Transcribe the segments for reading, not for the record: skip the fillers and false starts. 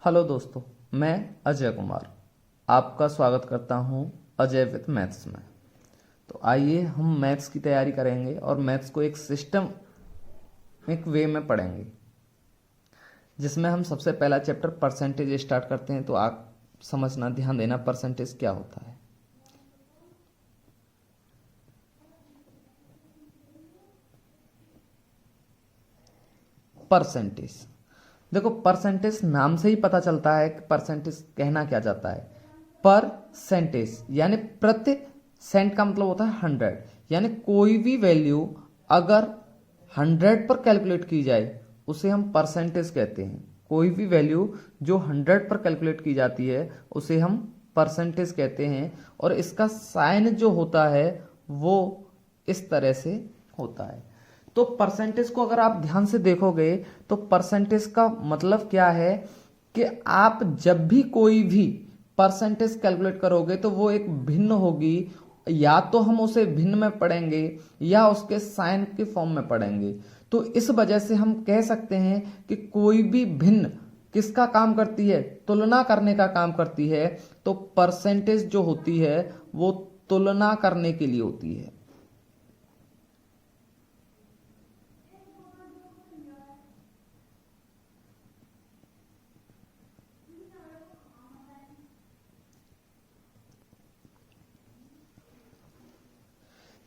Hello दोस्तों, मैं अजय कुमार आपका स्वागत करता हूं अजय विथ मैथ्स में। तो आइए हम मैथ्स की तैयारी करेंगे और मैथ्स को एक सिस्टमिक वे में पढ़ेंगे, जिसमें हम सबसे पहला चैप्टर परसेंटेज स्टार्ट करते हैं। तो आप समझना, ध्यान देना परसेंटेज क्या होता है। परसेंटेज, देखो परसेंटेज नाम से ही पता चलता है कि परसेंटेज कहना क्या जाता है। परसेंटेज यानी प्रति, सेंट का मतलब होता है 100, यानी कोई भी वैल्यू अगर 100 पर कैलकुलेट की जाए उसे हम परसेंटेज कहते हैं। कोई भी वैल्यू जो 100 पर कैलकुलेट की जाती है उसे हम परसेंटेज कहते हैं। और इसका साइन जो होता है वो इस तरह से होता है। तो परसेंटेज को अगर आप ध्यान से देखोगे तो परसेंटेज का मतलब क्या है कि आप जब भी कोई भी परसेंटेज कैलकुलेट करोगे तो वो एक भिन्न होगी, या तो हम उसे भिन्न में पढ़ेंगे या उसके साइन के फॉर्म में पढ़ेंगे। तो इस वजह से हम कह सकते हैं कि कोई भी भिन्न किसका काम करती है, तुलना करने का काम करती है। तो परसेंटेज जो होती है वो तुलना करने के लिए होती है।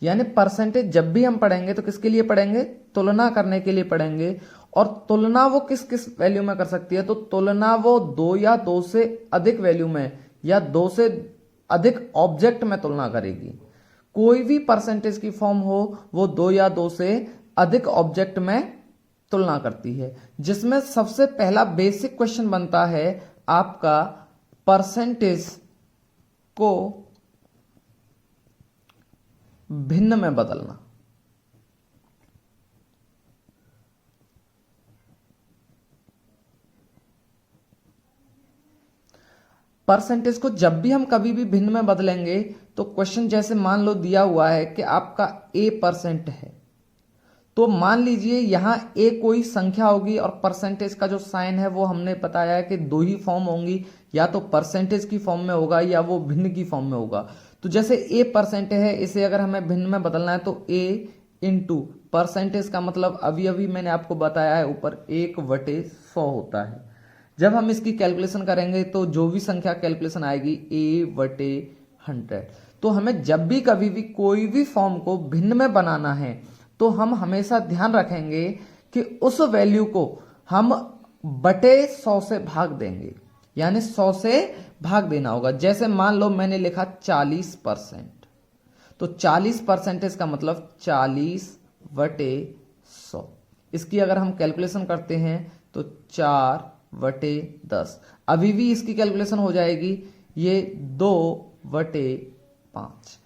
यानी परसेंटेज जब भी हम पढ़ेंगे तो किसके लिए पढ़ेंगे, तुलना करने के लिए पढ़ेंगे। और तुलना वो किस किस वैल्यू में कर सकती है, तो तुलना वो 2 या 2 से अधिक वैल्यू में या 2 से अधिक ऑब्जेक्ट में तुलना करेगी। कोई भी परसेंटेज की फॉर्म हो वो 2 या 2 से अधिक ऑब्जेक्ट में तुलना करती है। जिसमें सबसे पहला बेसिक क्वेश्चन बनता है आपका परसेंटेज को भिन्न में बदलना। परसेंटेज को जब भी हम कभी भी भिन्न में बदलेंगे तो क्वेश्चन जैसे मान लो दिया हुआ है कि आपका A% है, तो मान लीजिए यहां A कोई संख्या होगी और परसेंटेज का जो साइन है वो हमने बताया है कि 2 ही फॉर्म होंगी, या तो परसेंटेज की फॉर्म में होगा या वो भिन्न की फॉर्म में होगा। तो जैसे A% है, इसे अगर हमें भिन्न में बदलना है तो A इंटू परसेंटेज का मतलब अभी मैंने आपको बताया है ऊपर 1/100 होता है। जब हम इसकी कैलकुलेशन करेंगे तो जो भी संख्या कैलकुलेशन आएगी A/100। तो हमें जब भी कभी भी कोई भी फॉर्म को भिन्न में बनाना है तो हम हमेशा ध्यान रखेंगे कि उस वैल्यू को हम बटे 100 से भाग देंगे, यानी 100 से भाग देना होगा। जैसे मान लो मैंने लिखा 40%, तो 40% का मतलब 40/100। इसकी अगर हम कैलकुलेशन करते हैं तो 4/10। अभी भी इसकी कैलकुलेशन हो जाएगी ये 2/5।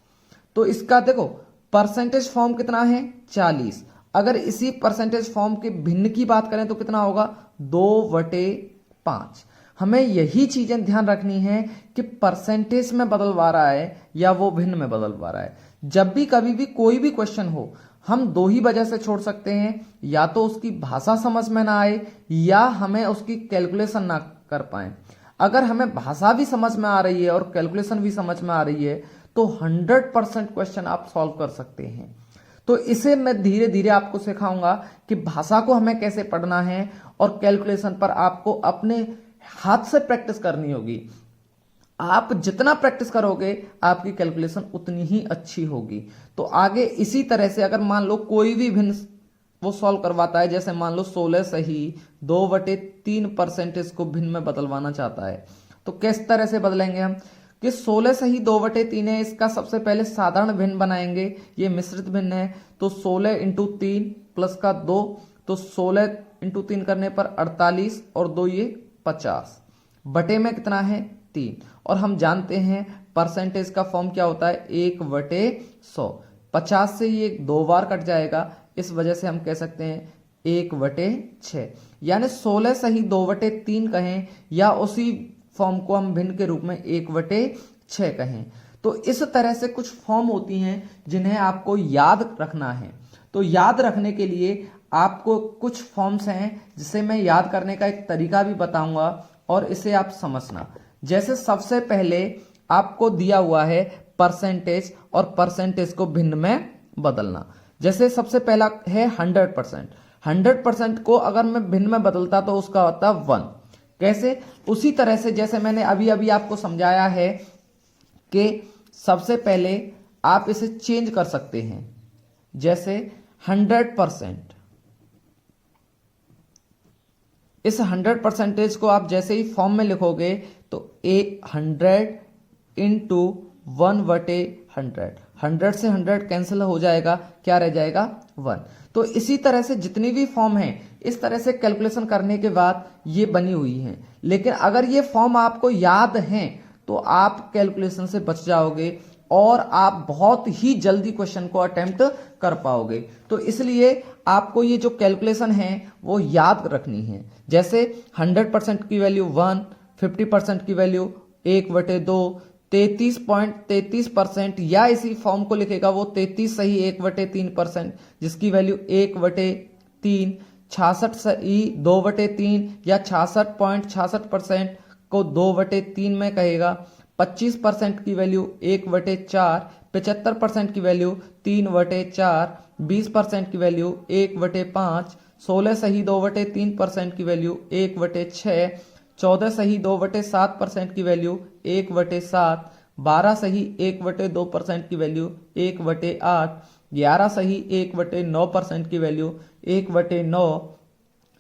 तो इसका देखो परसेंटेज फॉर्म कितना है 40। अगर इसी परसेंटेज फॉर्म के भिन्न की बात करें तो कितना होगा 2/5। हमें यही चीजें ध्यान रखनी है कि परसेंटेज में बदलवा रहा है या वो भिन्न में बदलवा रहा है। जब भी कभी भी कोई भी क्वेश्चन हो हम 2 ही वजह से छोड़ सकते हैं, या तो उसकी भाषा समझ में ना आए या हमें उसकी कैलकुलेशन ना कर पाए। अगर हमें भाषा भी समझ में आ रही है और कैलकुलेशन भी समझ में आ रही है तो 100% क्वेश्चन आप सॉल्व कर सकते हैं। तो इसे मैं धीरे धीरे आपको सिखाऊंगा कि भाषा को हमें कैसे पढ़ना है और कैलकुलेशन पर आपको अपने हाथ से प्रैक्टिस करनी होगी। आप जितना प्रैक्टिस करोगे आपकी कैलकुलेशन उतनी ही अच्छी होगी। तो आगे इसी तरह से अगर मान लो कोई भी भिन्न वो सॉल्व करवाता है, जैसे मान लो 16 सही 2/3 परसेंटेज को भिन्न में बदलवाना चाहता है, तो किस तरह से बदलेंगे हम कि 16 सही 2/3 है, इसका सबसे पहले साधारण भिन्न बनाएंगे। ये मिश्रित भिन्न है तो 16 × 3 प्लस का 2, तो 16 × 3 करने पर 48 और 2 ये 50। बटे में कितना है 3। और हम जानते हैं परसेंटेज का फॉर्म क्या होता है 1/100। 50 से ये 2 बार कट जाएगा, इस वजह से हम कह सकते हैं 1/6। यानी 16 सही 2/3 कहें या उसी फॉर्म को हम भिन्न के रूप में 1/6 कहें। तो इस तरह से कुछ फॉर्म होती हैं जिन्हें आपको याद रखना है। तो याद रखने के लिए आपको कुछ फॉर्म्स हैं जिसे मैं याद करने का एक तरीका भी बताऊंगा। और इसे आप समझना। जैसे सबसे पहले आपको दिया हुआ है परसेंटेज और परसेंटेज को भिन्न में बदलना। जैसे सबसे पहला है 100%। 100% को अगर मैं भिन्न में बदलता तो उसका होता 1। कैसे? उसी तरह से जैसे मैंने अभी अभी आपको समझाया है कि सबसे पहले आप इसे चेंज कर सकते हैं। जैसे 100%, इस 100% को आप जैसे ही फॉर्म में लिखोगे तो 100 इंटू 1/100, 100 से 100 कैंसिल हो जाएगा, क्या रह जाएगा? 1। तो इसी तरह से जितनी भी फॉर्म है इस तरह से कैलकुलेशन करने के बाद ये बनी हुई हैं। लेकिन अगर ये फॉर्म आपको याद हैं तो आप कैलकुलेशन से बच जाओगे और आप बहुत ही जल्दी क्वेश्चन को अटेम्प्ट कर पाओगे। तो इसलिए आपको ये जो कैलकुलेशन है वो याद रखनी है। जैसे 100% की वैल्यू 1, 50% की वैल्यू 1/2, 33.33%, या इसी फॉर्म को लिखेगा वो 33 सही 1/3%, जिसकी वैल्यू 1/3, 66 सही 2/3 या 66.66% को 2/3 में कहेगा, 25% की वैल्यू 1/4, 75% की वैल्यू 3/4, 20% की वैल्यू 1/5, 16 सही 2/3% की वैल्यू 1/6, 14 सही 2/7% की वैल्यू 1/7, 12 सही 1/2% की वैल्यू 1/8, 11 सही 1/9% की वैल्यू 1/9,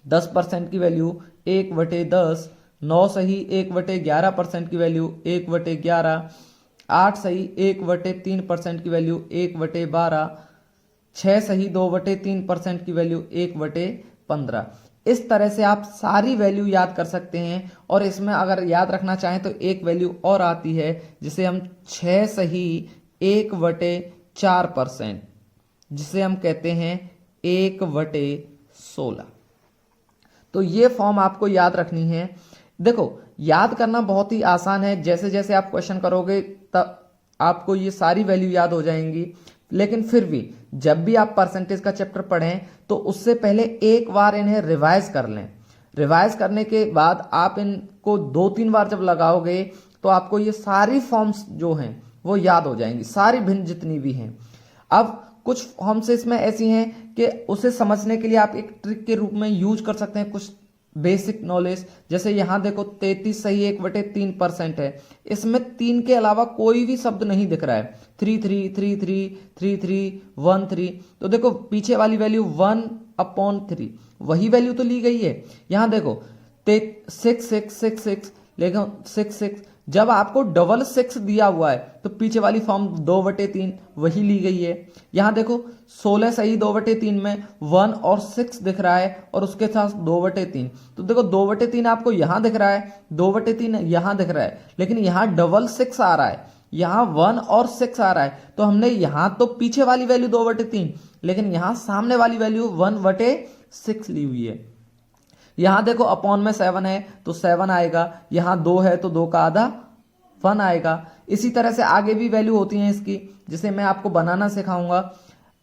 10% की वैल्यू 1/10, 9 सही 1/11% की वैल्यू 1/11, 8 सही 1/3% की वैल्यू 1/12, 6 सही 2/3% की वैल्यू 1/15। इस तरह से आप सारी वैल्यू याद कर सकते हैं। और इसमें अगर याद रखना चाहें तो एक वैल्यू और आती है जिसे हम 6 सही 1/4%, जिसे हम कहते हैं 1/16। तो ये फॉर्म आपको याद रखनी है। देखो, याद करना बहुत ही आसान है। जैसे जैसे आप क्वेश्चन करोगे तब आपको ये सारी वैल्यू याद हो जाएंगी। लेकिन फिर भी जब भी आप परसेंटेज का चैप्टर पढ़ें तो उससे पहले एक बार इन्हें रिवाइज कर लें। रिवाइज करने के बाद आप इनको 2-3 बार जब लगाओगे तो आपको ये सारी फॉर्म्स जो हैं वो याद हो जाएंगी, सारी भिन्न जितनी भी हैं। अब कुछ फॉर्म्स इसमें ऐसी हैं कि उसे समझने के लिए आप एक ट्रिक के रूप में यूज कर सकते हैं कुछ बेसिक नॉलेज। जैसे यहां देखो 33 सही 1/3% है, इसमें 3 के अलावा कोई भी शब्द नहीं दिख रहा है। 33, 33, 33, 13। तो देखो पीछे वाली वैल्यू 1/3 वही वैल्यू तो ली गई है। यहां देखो 6666 लेकिन 66, जब आपको 66 दिया हुआ है तो पीछे वाली फॉर्म 2/3 वही ली गई है। यहां देखो 16 सही 2/3 में 1 और 6 दिख रहा है और उसके साथ 2/3। तो देखो 2/3 आपको यहां दिख रहा है, 2/3 यहां दिख रहा है, लेकिन यहां 666 आ रहा है, यहां 1 और 6 आ रहा है। तो हमने यहां तो पीछे वाली वैल्यू 2/3, लेकिन यहां सामने वाली वैल्यू 1/6 ली हुई है। यहां देखो अपॉन में 7 है तो 7 आएगा, यहां 2 है तो 2 का आधा 1 आएगा। इसी तरह से आगे भी वैल्यू होती है इसकी, जिसे मैं आपको बनाना सिखाऊंगा।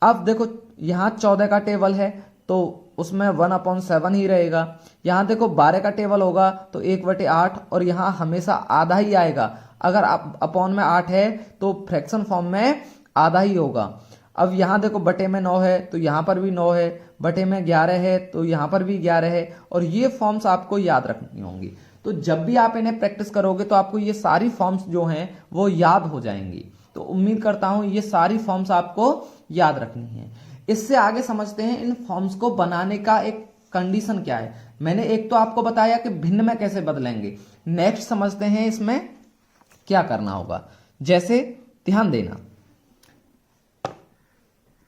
अब देखो यहां 14 का टेबल है तो उसमें 1/7 ही रहेगा। यहां देखो 12 का टेबल होगा तो 1/8 और यहां हमेशा आधा ही आएगा। अगर आप अपॉन में 8 है तो फ्रैक्शन फॉर्म में आधा ही होगा। अब यहां देखो बटे में 9 है तो यहां पर भी 9 है, बटे में 11 है तो यहां पर भी 11 है। और ये फॉर्म्स आपको याद रखनी होंगी। तो जब भी आप इन्हें प्रैक्टिस करोगे तो आपको ये सारी फॉर्म्स जो हैं वो याद हो जाएंगी। तो उम्मीद करता हूं ये सारी फॉर्म्स आपको याद रखनी है। इससे आगे समझते हैं इन फॉर्म्स को बनाने का एक कंडीशन क्या है। मैंने एक तो आपको बताया कि भिन्न में कैसे बदलेंगे, नेक्स्ट समझते हैं इसमें क्या करना होगा। जैसे ध्यान देना,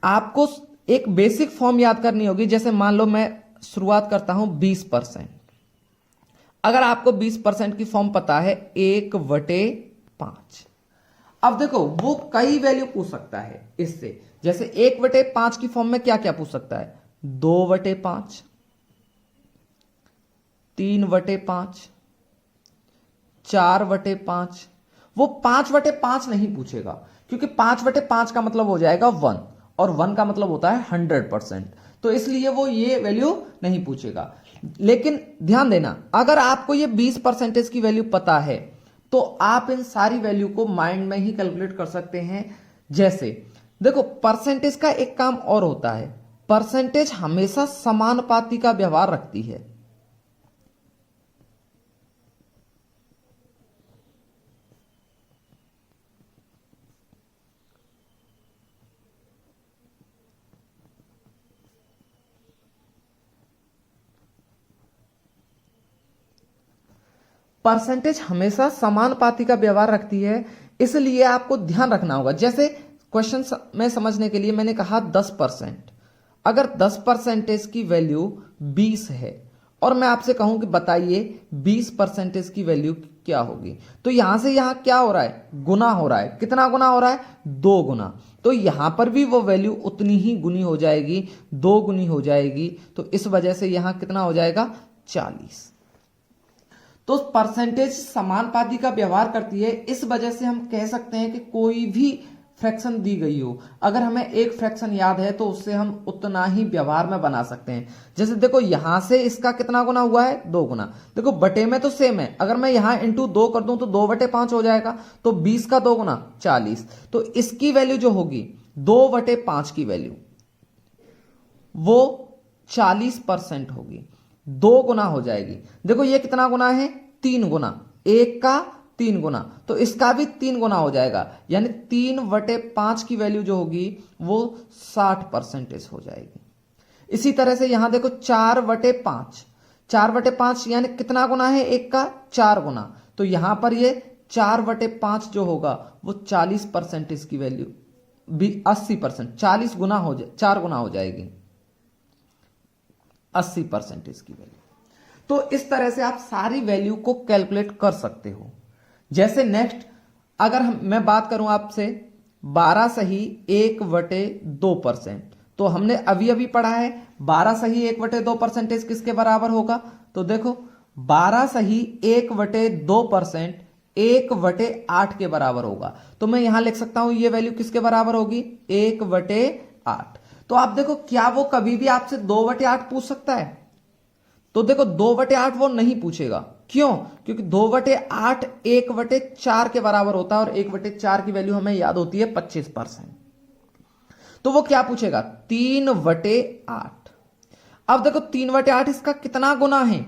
आपको एक बेसिक फॉर्म याद करनी होगी। जैसे मान लो मैं शुरुआत करता हूं 20%। अगर आपको 20% की फॉर्म पता है 1/5। अब देखो वो कई वैल्यू पूछ सकता है इससे। जैसे 1/5 की फॉर्म में क्या क्या पूछ सकता है? 2/5, 3/5, 4/5। वो 5/5 नहीं पूछेगा, क्योंकि 5/5 का मतलब हो जाएगा 1 और 1 का मतलब होता है 100%। तो इसलिए वो ये वैल्यू नहीं पूछेगा। लेकिन ध्यान देना, अगर आपको ये 20% की वैल्यू पता है तो आप इन सारी वैल्यू को माइंड में ही कैलकुलेट कर सकते हैं। जैसे देखो, परसेंटेज का एक काम और होता है, परसेंटेज हमेशा समानुपाती का व्यवहार रखती है। परसेंटेज हमेशा समानुपाती का व्यवहार रखती है, इसलिए आपको ध्यान रखना होगा। जैसे क्वेश्चन में समझने के लिए मैंने कहा 10%, अगर 10% की वैल्यू 20 है और मैं आपसे कहूं कि बताइए 20% की वैल्यू क्या होगी, तो यहां से यहां क्या हो रहा है, गुना हो रहा है। कितना गुना हो रहा है, 2 गुना। तो यहां पर भी वो वैल्यू उतनी ही गुनी हो जाएगी, 2 गुनी हो जाएगी। तो इस वजह से यहां कितना हो जाएगा, 40। तो परसेंटेज समानुपाती का व्यवहार करती है, इस वजह से हम कह सकते हैं कि कोई भी फ्रैक्शन दी गई हो, अगर हमें एक फ्रैक्शन याद है तो उससे हम उतना ही व्यवहार में बना सकते हैं। जैसे देखो, यहां से इसका कितना गुना हुआ है, 2 गुना। देखो बटे में तो सेम है, अगर मैं यहां इंटू 2 कर दूं तो 2/5 हो जाएगा। तो 20 का 2 गुना 40। तो इसकी वैल्यू जो होगी 2/5 की वैल्यू वो 40% होगी, 2 गुना हो जाएगी। देखो ये कितना गुना है, 3 गुना, एक का 3 गुना, तो इसका भी 3 गुना हो जाएगा, यानी 3/5 की वैल्यू जो होगी वो 60% हो जाएगी। इसी तरह से यहां देखो 4/5, 4/5 यानी कितना गुना है, एक का 4 गुना, तो यहां पर ये 4/5 जो होगा वो 40% की वैल्यू भी 80%, 40 गुना हो जाए, 4 गुना हो जाएगी 80% की वैल्यू। तो इस तरह से आप सारी वैल्यू को कैलकुलेट कर सकते हो। जैसे नेक्स्ट, अगर मैं बात करूं आपसे 12 सही 1/2%, तो हमने अभी अभी पढ़ा है 12 सही 1/2% किसके बराबर होगा, तो देखो 12 सही 1/2% 1/8 के बराबर होगा। तो मैं यहां लिख सकता हूं ये वैल्यू किसके बराबर होगी, 1/8। तो आप देखो, क्या वो कभी भी आपसे 2/8 पूछ सकता है, तो देखो 2/8 वो नहीं पूछेगा। क्यों, क्योंकि 2/8 1/4 के बराबर होता है, और 1/4 की वैल्यू हमें याद होती है 25%। तो वो क्या पूछेगा, 3/8। अब देखो 3/8 इसका कितना गुना है,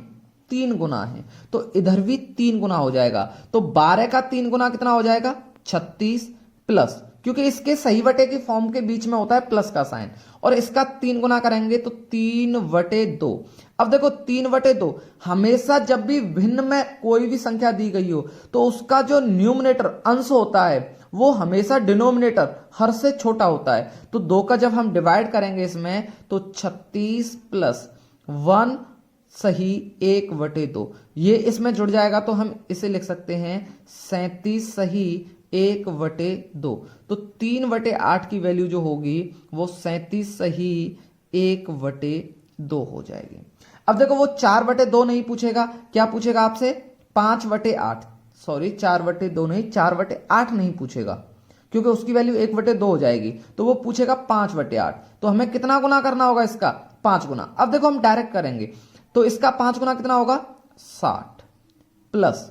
3 गुना है, तो इधर भी 3 गुना हो जाएगा। तो 12 का 3 गुना कितना हो जाएगा, 36, प्लस, क्योंकि इसके सही बटे की फॉर्म के बीच में होता है प्लस का साइन, और इसका 3 गुना करेंगे तो 3/2। अब देखो 3/2, हमेशा जब भी भिन्न में कोई भी संख्या दी गई हो तो उसका जो न्यूमरेटर अंश होता है वो हमेशा डिनोमिनेटर हर से छोटा होता है। तो 2 का जब हम डिवाइड करेंगे इसमें तो 36 प्लस 1 सही 1/2, ये इसमें जुड़ जाएगा, तो हम इसे लिख सकते हैं 37 सही 1/2। तो 3/8 की वैल्यू जो होगी वो 37 सही 1/2 हो जाएगी। अब देखो वो 4/2 नहीं पूछेगा, क्या पूछेगा आपसे, 5/8, सॉरी 4/2 नहीं, 4/8 नहीं पूछेगा, क्योंकि उसकी वैल्यू 1/2 हो जाएगी। तो वो पूछेगा 5/8। तो हमें कितना गुना करना होगा इसका, 5 गुना। अब देखो हम डायरेक्ट करेंगे, तो इसका 5 गुना कितना होगा, 60, प्लस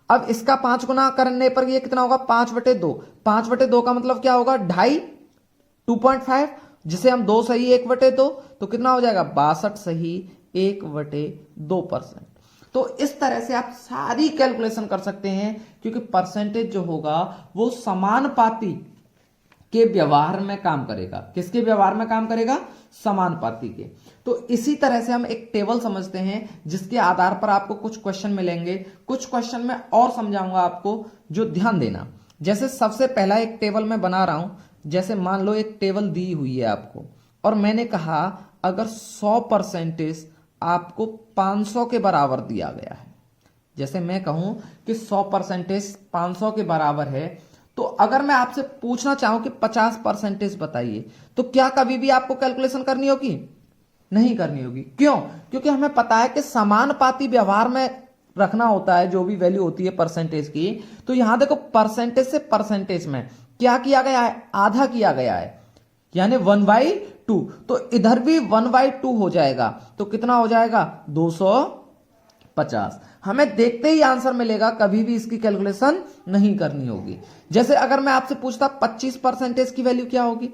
अब इसका 5 गुना करने पर ये कितना होगा, 5/2। 5/2 का मतलब क्या होगा, 2.5, 2.5, जिसे हम 2 सही 1/2, तो कितना हो जाएगा, 62 सही 1/2%। तो इस तरह से आप सारी कैलकुलेशन कर सकते हैं, क्योंकि परसेंटेज जो होगा वो समानुपाती के व्यवहार में काम करेगा। किसके व्यवहार में काम करेगा, समानुपाती के। तो इसी तरह से हम एक टेबल समझते हैं, जिसके आधार पर आपको कुछ क्वेश्चन मिलेंगे। कुछ क्वेश्चन में और समझाऊंगा आपको, जो ध्यान देना। जैसे सबसे पहला एक टेबल मैं बना रहा हूं, जैसे मान लो एक टेबल दी हुई है आपको, और मैंने कहा अगर 100% आपको 500 के बराबर दिया गया है, जैसे मैं कहूं कि 100% 500 के बराबर है, तो अगर मैं आपसे पूछना चाहूं कि 50% बताइए, तो क्या कभी भी आपको कैलकुलेशन करनी होगी, नहीं करनी होगी। क्यों, क्योंकि हमें पता है कि समानुपाती व्यवहार में रखना होता है जो भी वैल्यू होती है परसेंटेज की। तो यहां देखो परसेंटेज से परसेंटेज में क्या किया गया है, आधा किया गया है, यानी 1/2 2, तो इधर भी 1/2 हो जाएगा, तो कितना हो जाएगा 250। हमें देखते ही आंसर मिलेगा, कभी भी इसकी कैलकुलेशन नहीं करनी होगी। जैसे अगर मैं आपसे पूछता 25% की वैल्यू क्या होगी,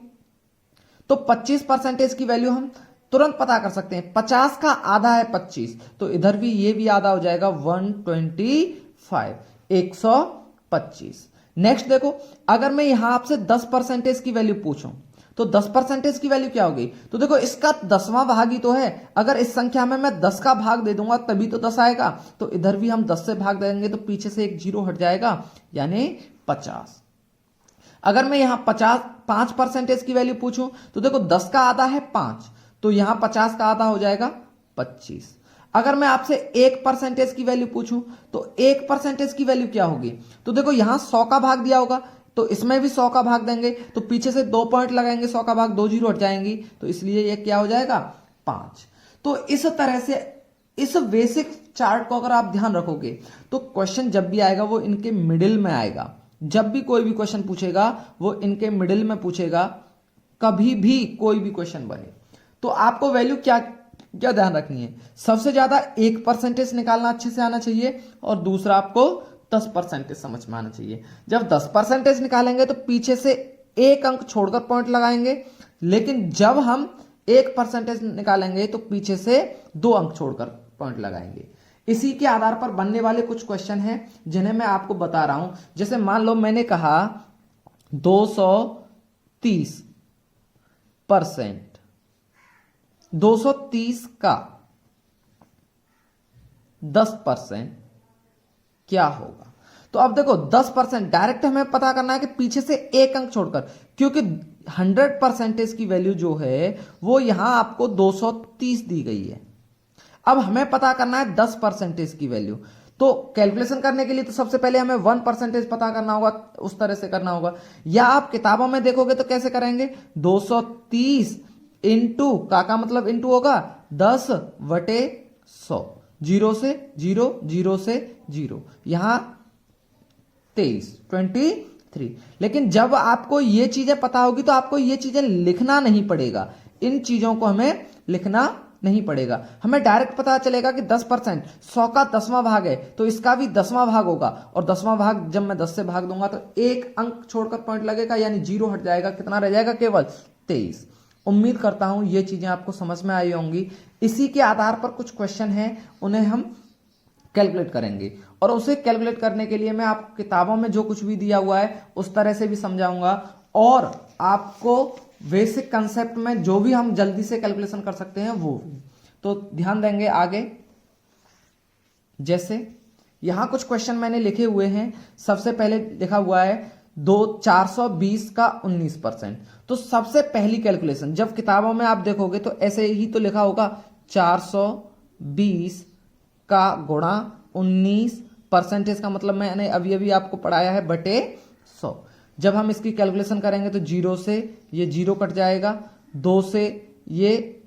तो 25% की वैल्यू हम तुरंत पता कर सकते हैं। 50 का आधा है 25, तो इधर भी ये भी आधा हो जाएगा 125, 125। नेक्स्ट देखो, अगर मैं यहां आपसे 10% की वैल्यू पूछूं, तो 10% की वैल्यू क्या होगी, तो देखो इसका 10वां भाग ही तो है। अगर इस संख्या में मैं 10 का भाग दे दूंगा तभी तो 10 आएगा, तो इधर भी हम 10 से भाग देंगे तो पीछे से एक जीरो हट जाएगा, यानी 50। अगर मैं यहां 5% की वैल्यू पूछूं, तो देखो 10 का आधा है 5, तो यहां 50 का आधा हो जाएगा 25। अगर मैं आपसे 1% की वैल्यू पूछूं, तो 1% की वैल्यू क्या होगी, तो देखो यहां 100 का भाग दिया होगा, तो इसमें भी 100 का भाग देंगे, तो पीछे से 2 पॉइंट लगाएंगे, 100 का भाग 2 जीरो हट जाएंगी, तो इसलिए ये क्या हो जाएगा 5। तो इस तरह से इस बेसिक चार्ट को अगर आप ध्यान रखोगे, तो क्वेश्चन जब भी आएगा वो इनके मिडिल में आएगा। जब भी कोई भी क्वेश्चन पूछेगा वो इनके मिडिल में पूछेगा, कभी भी कोई भी क्वेश्चन बने। तो आपको वैल्यू क्या क्या ध्यान रखनी है, सबसे ज्यादा 1% निकालना अच्छे से आना चाहिए, और दूसरा आपको 10% समझ में आना चाहिए। जब 10% निकालेंगे तो पीछे से एक अंक छोड़कर पॉइंट लगाएंगे, लेकिन जब हम 1% निकालेंगे तो पीछे से 2 अंक छोड़कर पॉइंट लगाएंगे। इसी के आधार पर बनने वाले कुछ क्वेश्चन हैं जिन्हें मैं आपको बता रहा हूं। जैसे मान लो मैंने कहा 230%, 230 का 10% क्या होगा। तो अब देखो 10% डायरेक्ट हमें पता करना है कि पीछे से एक अंक छोड़कर, क्योंकि 100% की वैल्यू जो है वो यहां आपको 230 दी गई है। अब हमें पता करना है 10% की वैल्यू, तो कैलकुलेशन करने के लिए तो सबसे पहले हमें 1% पता करना होगा, उस तरह से करना होगा। या आप किताबों में देखोगे तो कैसे करेंगे, 230 इंटू का मतलब इंटू होगा 10/100, 0 से 0, 0 से 0, यहां 23। लेकिन जब आपको ये चीजें पता होगी तो आपको ये चीजें लिखना नहीं पड़ेगा, इन चीजों को हमें लिखना नहीं पड़ेगा। हमें डायरेक्ट पता चलेगा कि 10% 100 का 10वां भाग है, तो इसका भी 10वां भाग होगा, और 10वां भाग जब मैं 10 से भाग दूंगा तो एक अंक छोड़कर पॉइंट लगेगा, यानी 0 हट जाएगा, कितना रह जाएगा, केवल 23। उम्मीद करता हूं ये चीजें आपको समझ में आई होंगी। इसी के आधार पर कुछ क्वेश्चन हैं, उन्हें हम कैलकुलेट करेंगे, और उसे कैलकुलेट करने के लिए मैं आपको किताबों में जो कुछ भी दिया हुआ है उस तरह से भी समझाऊंगा, और आपको बेसिक कंसेप्ट में जो भी हम जल्दी से कैलकुलेशन कर सकते हैं वो। तो ध्यान देंगे आगे। जैसे यहां कुछ क्वेश्चन मैंने लिखे हुए हैं। सबसे पहले लिखा हुआ है 420 का 19%। तो सबसे पहली कैलकुलेशन जब किताबों में आप देखोगे तो ऐसे ही तो लिखा होगा, 420 का गुणा 19%, का मतलब मैंने अभी अभी आपको पढ़ाया है बटे 100। जब हम इसकी कैलकुलेशन करेंगे तो 0 से ये 0 कट जाएगा, 2 से ये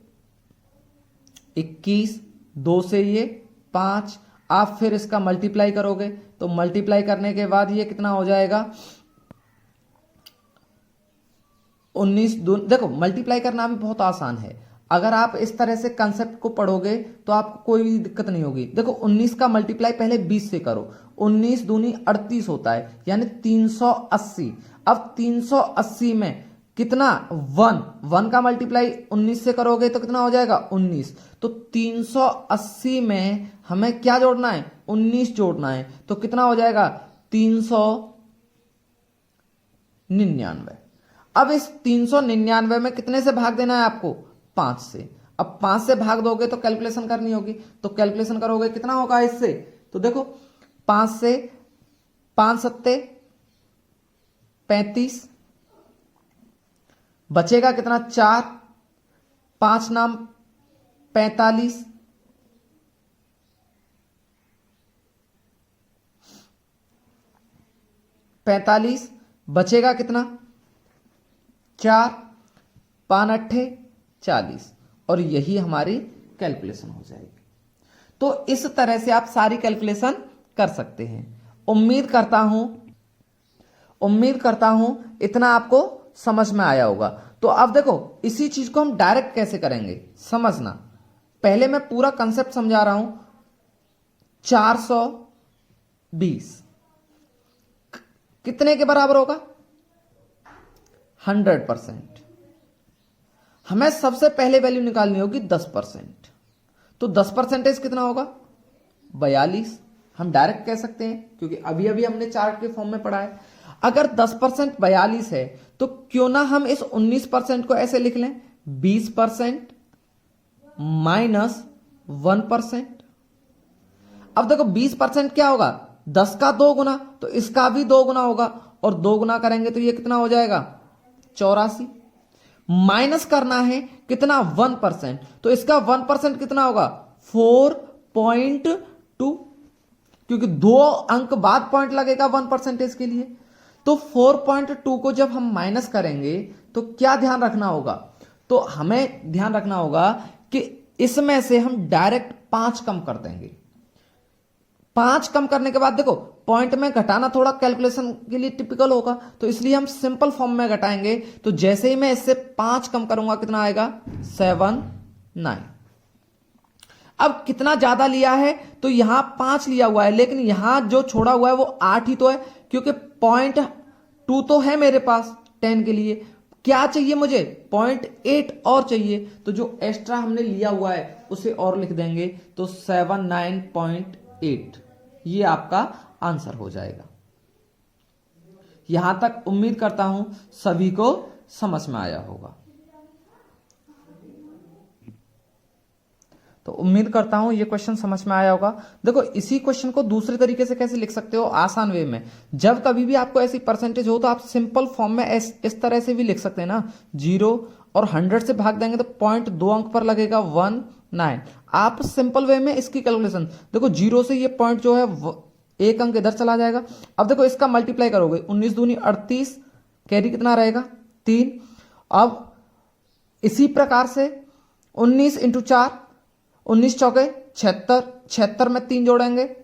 21, 2 से ये 5। आप फिर इसका मल्टीप्लाई करोगे तो मल्टीप्लाई करने के बाद ये कितना हो जाएगा, 19 देखो मल्टीप्लाई करना भी बहुत आसान है। अगर आप इस तरह से कंसेप्ट को पढ़ोगे तो आपको कोई भी दिक्कत नहीं होगी। देखो 19 का मल्टीप्लाई पहले 20 से करो, 19 दूनी 38 होता है, यानी 380। अब 380 में कितना, 1 का मल्टीप्लाई 19 से करोगे तो कितना हो जाएगा, 19। तो 380 में हमें क्या जोड़ना है, 19 जोड़ना है, तो कितना हो जाएगा 399। अब इस 399 में कितने से भाग देना है आपको, 5 से। अब 5 से भाग दोगे तो कैलकुलेशन करनी होगी, तो कैलकुलेशन करोगे कितना होगा इससे, तो देखो 5 से 5 सत्ते 35, बचेगा कितना 4, 5 नाम 45, 45 बचेगा कितना 4, 5 अट्ठे 40, और यही हमारी कैलकुलेशन हो जाएगी। तो इस तरह से आप सारी कैलकुलेशन कर सकते हैं। उम्मीद करता हूं इतना आपको समझ में आया होगा। तो अब देखो इसी चीज को हम डायरेक्ट कैसे करेंगे समझना। पहले मैं पूरा कंसेप्ट समझा रहा हूं। 420 कितने के बराबर होगा? 100%। हमें सबसे पहले वैल्यू निकालनी होगी 10%। तो 10% कितना होगा? 42। हम डायरेक्ट कह सकते हैं क्योंकि अभी अभी हमने चार्ट के फॉर्म में पढ़ा है। अगर 10% 42 है तो क्यों ना हम इस 19% को ऐसे लिख लें 20% माइनस 1%। अब देखो 20% क्या होगा? 10 का 2 गुना, तो इसका भी 2 गुना होगा और 2 गुना करेंगे तो ये कितना हो जाएगा? 84। माइनस करना है कितना? 1%, तो इसका 1% कितना होगा? 4.2, क्योंकि 2 अंक बाद पॉइंट लगेगा 1% के लिए। तो 4.2 को जब हम माइनस करेंगे तो क्या ध्यान रखना होगा? तो हमें ध्यान रखना होगा कि इसमें से हम डायरेक्ट 5 कम कर देंगे। 5 कम करने के बाद देखो पॉइंट में घटाना थोड़ा कैलकुलेशन के लिए टिपिकल होगा, तो इसलिए हम सिंपल फॉर्म में घटाएंगे। तो जैसे ही मैं इससे 5 कम करूंगा कितना आएगा? 79। अब कितना ज्यादा लिया है? तो यहां 5 लिया हुआ है, लेकिन यहां जो छोड़ा हुआ है वो 8 ही तो है, क्योंकि 0.2 तो है मेरे पास 10 के लिए। क्या चाहिए मुझे? 0.8 और चाहिए, तो जो एक्स्ट्रा हमने लिया हुआ है उसे और लिख देंगे, तो 79.8 ये आपका आंसर हो जाएगा। यहां तक उम्मीद करता हूं सभी को समझ में आया होगा। तो उम्मीद करता हूं ये क्वेश्चन समझ में आया होगा। देखो इसी क्वेश्चन को दूसरे तरीके से कैसे लिख सकते हो आसान वे में। जब कभी भी आपको ऐसी परसेंटेज हो तो आप सिंपल फॉर्म में इस तरह से भी लिख सकते हैं ना, 0 और 100 से भाग देंगे तो 0.2 अंक पर लगेगा 19। आप सिंपल वे में इसकी कैलकुलेशन देखो, 0 से ये पॉइंट जो है 1 अंक इधर चला जाएगा। अब देखो इसका मल्टीप्लाई करोगे, 19 दूनी 38, कैरी कितना रहेगा? 3। अब इसी प्रकार से 19 इंटू 4, 19 चौके 76, 76 में 3 जोड़ेंगे,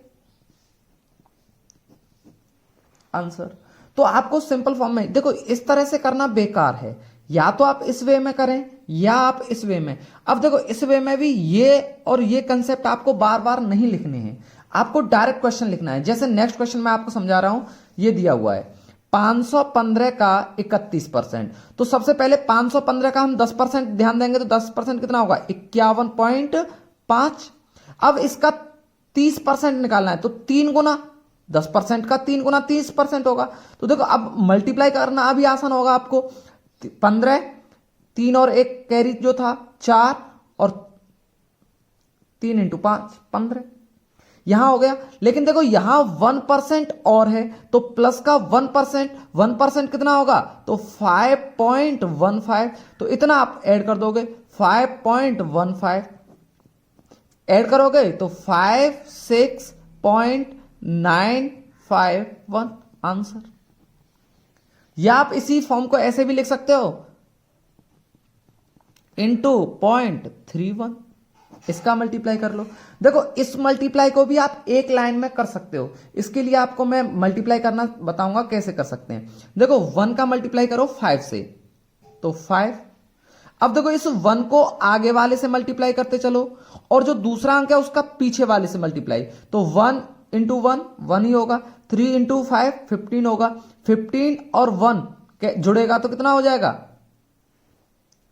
आंसर। तो आपको सिंपल फॉर्म में देखो इस तरह से करना बेकार है, या तो आप इस वे में करें या आप इस वे में। अब देखो इस वे में भी ये और ये कंसेप्ट आपको बार बार नहीं लिखने हैं, आपको डायरेक्ट क्वेश्चन लिखना है। जैसे नेक्स्ट क्वेश्चन मैं आपको समझा रहा हूं, ये दिया हुआ है 515 का 31%। तो सबसे पहले 515 का हम 10% ध्यान देंगे, तो 10% कितना होगा? 51.5। अब इसका 30% निकालना है, तो 3 गुना 10% का 3 गुना 30% होगा। तो देखो अब मल्टीप्लाई करना अभी आसान होगा आपको। 15, 3 और 1 कैरी जो था 4 और 3 इंटू 5 15 यहां हो गया। लेकिन देखो यहां 1% और है, तो प्लस का 1% कितना होगा? तो 5.15। तो इतना आप ऐड कर दोगे, 5.15 ऐड करोगे तो 56.951 आंसर। या आप इसी फॉर्म को ऐसे भी लिख सकते हो, इंटू 0.31, इसका मल्टीप्लाई कर लो। देखो इस मल्टीप्लाई को भी आप एक लाइन में कर सकते हो, इसके लिए आपको मैं मल्टीप्लाई करना बताऊंगा कैसे कर सकते हैं। देखो 1 का मल्टीप्लाई करो 5 से, तो 5। अब देखो इस 1 को आगे वाले से मल्टीप्लाई करते चलो, और जो दूसरा अंक है उसका पीछे वाले से मल्टीप्लाई, तो 1 इंटू 1 1 ही होगा, 3 इंटू 5 15 होगा, 15 और 1 जुड़ेगा तो कितना हो जाएगा?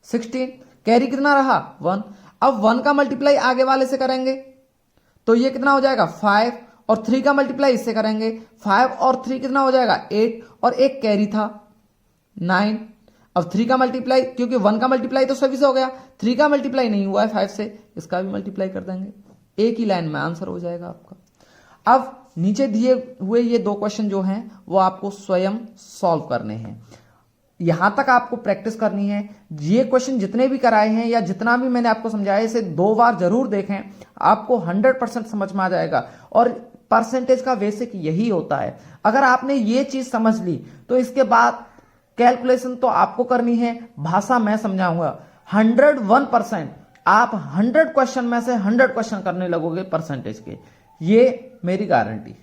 16। कैरी कितना रहा? 1। अब 1 का मल्टीप्लाई आगे वाले से करेंगे तो ये कितना हो जाएगा? 5, और 3 का मल्टीप्लाई इससे करेंगे, 5 और 3 कितना हो जाएगा? 8, और एक कैरी था 9। अब 3 का मल्टीप्लाई, क्योंकि 1 का मल्टीप्लाई तो सभी से हो गया, 3 का मल्टीप्लाई नहीं हुआ है 5 से, इसका भी मल्टीप्लाई कर देंगे, एक ही लाइन में आंसर हो जाएगा आपका। अब नीचे दिए हुए ये 2 क्वेश्चन जो हैं वो आपको स्वयं सॉल्व करने हैं। यहां तक आपको प्रैक्टिस करनी है। ये क्वेश्चन जितने भी कराए हैं या जितना भी मैंने आपको समझाया, इसे 2 बार जरूर देखें, आपको 100% समझ में आ जाएगा। और परसेंटेज का बेसिक यही होता है। अगर आपने ये चीज समझ ली तो इसके बाद कैलकुलेशन तो आपको करनी है, भाषा मैं समझाऊंगा। 101% आप 100 क्वेश्चन में से 100 क्वेश्चन करने लगोगे परसेंटेज के, ये मेरी गारंटी।